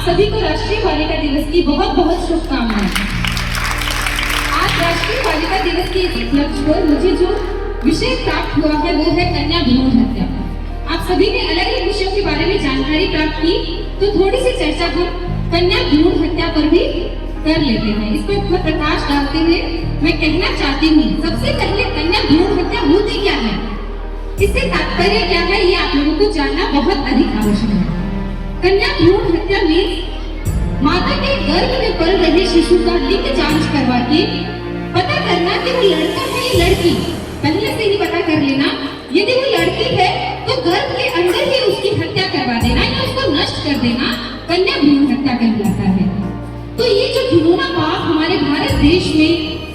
सभी को राष्ट्रीय बालिका दिवस की बहुत बहुत शुभकामनाएं। आज राष्ट्रीय बालिका दिवस के इस उपलक्ष्य पर मुझे जो विषय प्राप्त हुआ है वो है कन्या भ्रूण हत्या। आप सभी ने अलग अलग विषयों के बारे में जानकारी प्राप्त की, तो थोड़ी सी चर्चा हम कन्या भ्रूण हत्या पर भी कर लेते हैं। इस पर प्रकाश डालते हुए मैं कहना चाहती हूँ, सबसे पहले कन्या भ्रूण हत्या होती क्या है, इससे तात्पर्य क्या है, ये आप लोगों को जानना बहुत अधिक आवश्यक है। कन्या भ्रूण हत्या में माता के गर्भ में पल रहे शिशु का लिंग जांच करवा के पता करना कि वो लड़का है या लड़की, पहले से ही पता कर लेना। यदि वो लड़की है तो गर्भ के अंदर ही उसकी हत्या करवा देना या उसको नष्ट कर देना कन्या भ्रूण हत्या कहलाता है। तो ये जो घिनौना पाप हमारे भारत देश में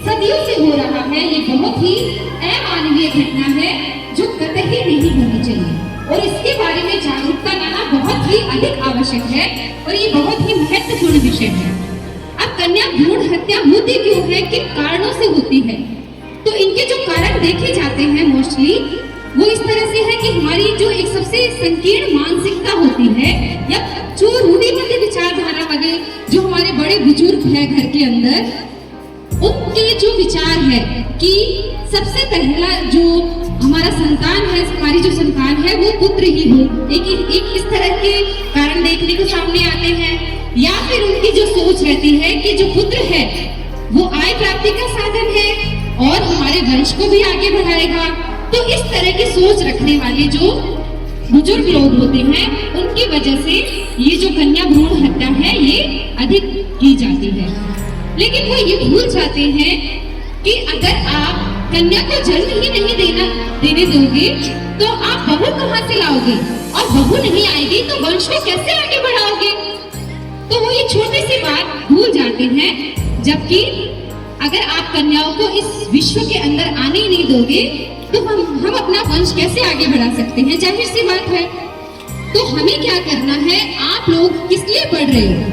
सदियों से हो रहा है, ये बहुत ही अमानवीय घटना है जो कतई नहीं होनी चाहिए और इसके बारे में जागरूकता लाना बहुत ही अधिक आवश्यक है और ये बहुत ही महत्वपूर्ण विषय है। अब कन्या भ्रूण हत्या होती क्यों है, किन कारणों से होती है, तो इनके जो कारण देखे जाते हैं मोस्टली वो इस तरह से है कि हमारी जो एक सबसे संकीर्ण मानसिकता होती है या जो रूढ़िबद्ध विचारधारा वगैरह जो हमारे बड़े बुजुर्ग हैं घर के अंदर, उनके जो विचार है कि सबसे पहला जो हमारा संतान है, हमारी जो संतान है वो पुत्र ही हो, एक इस तरह के कारण देखने को सामने आते हैं। या फिर उनकी जो सोच रहती है कि जो पुत्र है वो आय प्राप्ति का साधन है और हमारे वंश को भी आगे बढ़ाएगा। तो इस तरह की सोच रखने वाले जो बुजुर्ग लोग होते हैं उनकी वजह से ये जो कन्या भ्रूण हत्या है ये अधिक की जाती है। लेकिन वो ये भूल जाते हैं कि अगर आप कन्या को जन्म ही नहीं देने दोगे तो आप बहू कहाँ से लाओगे, और बहू नहीं आएगी तो वंश को कैसे आगे बढ़ाओगे। तो वो ये छोटी सी बात भूल जाते हैं, जबकि अगर आप कन्याओं को इस विश्व के अंदर आने ही नहीं दोगे तो हम अपना वंश कैसे आगे बढ़ा सकते हैं, जाहिर सी बात है। तो हमें क्या करना है, आप लोग किस लिए पढ़ रहे हो,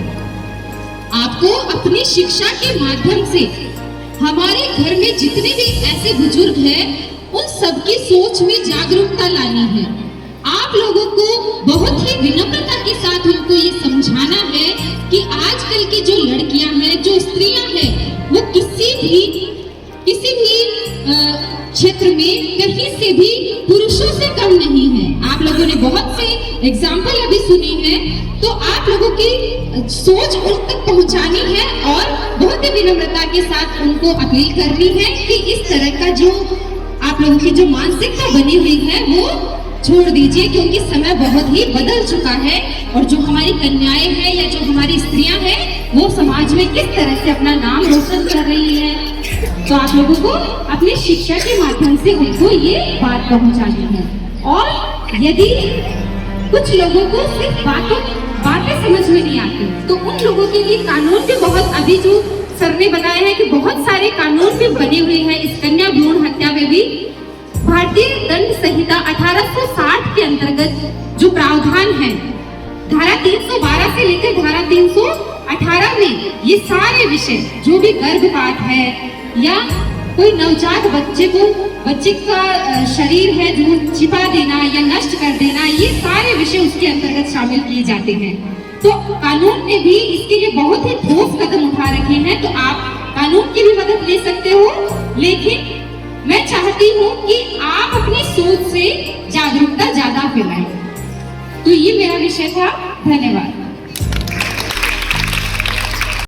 आपको अपनी शिक्षा के माध्यम से हमारे घर में जितने भी ऐसे बुजुर्ग हैं उन सबकी सोच में जागरूकता लानी है। आप लोगों को बहुत ही विनम्रता के साथ उनको ये समझाना है कि आजकल की जो लड़कियां हैं, जो स्त्रियां हैं, वो किसी भी क्षेत्र में कहीं से भी पुरुषों से कम नहीं है। आप लोगों ने बहुत से एग्जाम्पल अभी सुनी है, तो आप लोगों की सोच उन तक पहुंचानी है और बहुत ही विनम्रता के साथ उनको अपील करनी है कि इस तरह का जो आप लोगों की जो मानसिकता बनी हुई है वो छोड़ दीजिए, क्योंकि समय बहुत ही बदल चुका है और जो हमारी कन्याएं हैं या जो हमारी स्त्रियां हैं वो समाज में किस तरह से अपना नाम रोशन कर रही है। तो आप लोगों को अपनी शिक्षा के माध्यम से उनको ये बात पहुंचानी है। और यदि कुछ लोगों को सिर्फ बातें समझ में नहीं आती तो उन लोगों के लिए कानून भी बहुत, अभी जो सर ने बताया है कि बहुत सारे कानून भी बने हुए हैं इस कन्या भ्रूण हत्या में भी। भारतीय दंड संहिता 1860 के अंतर्गत जो प्रावधान है, धारा 312 से लेकर धारा 318 में ये सारे विषय, जो भी गर्भपात है या कोई नवजात बच्चे का शरीर है जो छिपा देना या नष्ट कर देना, ये सारे विषय उसके अंतर्गत शामिल किए जाते हैं। तो कानून ने भी इसके लिए बहुत ही ठोस कदम उठा रखे हैं, तो आप कानून की भी मदद ले सकते हो। लेकिन मैं चाहती हूँ कि आप अपनी सोच से जागरूकता ज्यादा फैलाएं। तो ये मेरा विषय था। धन्यवाद।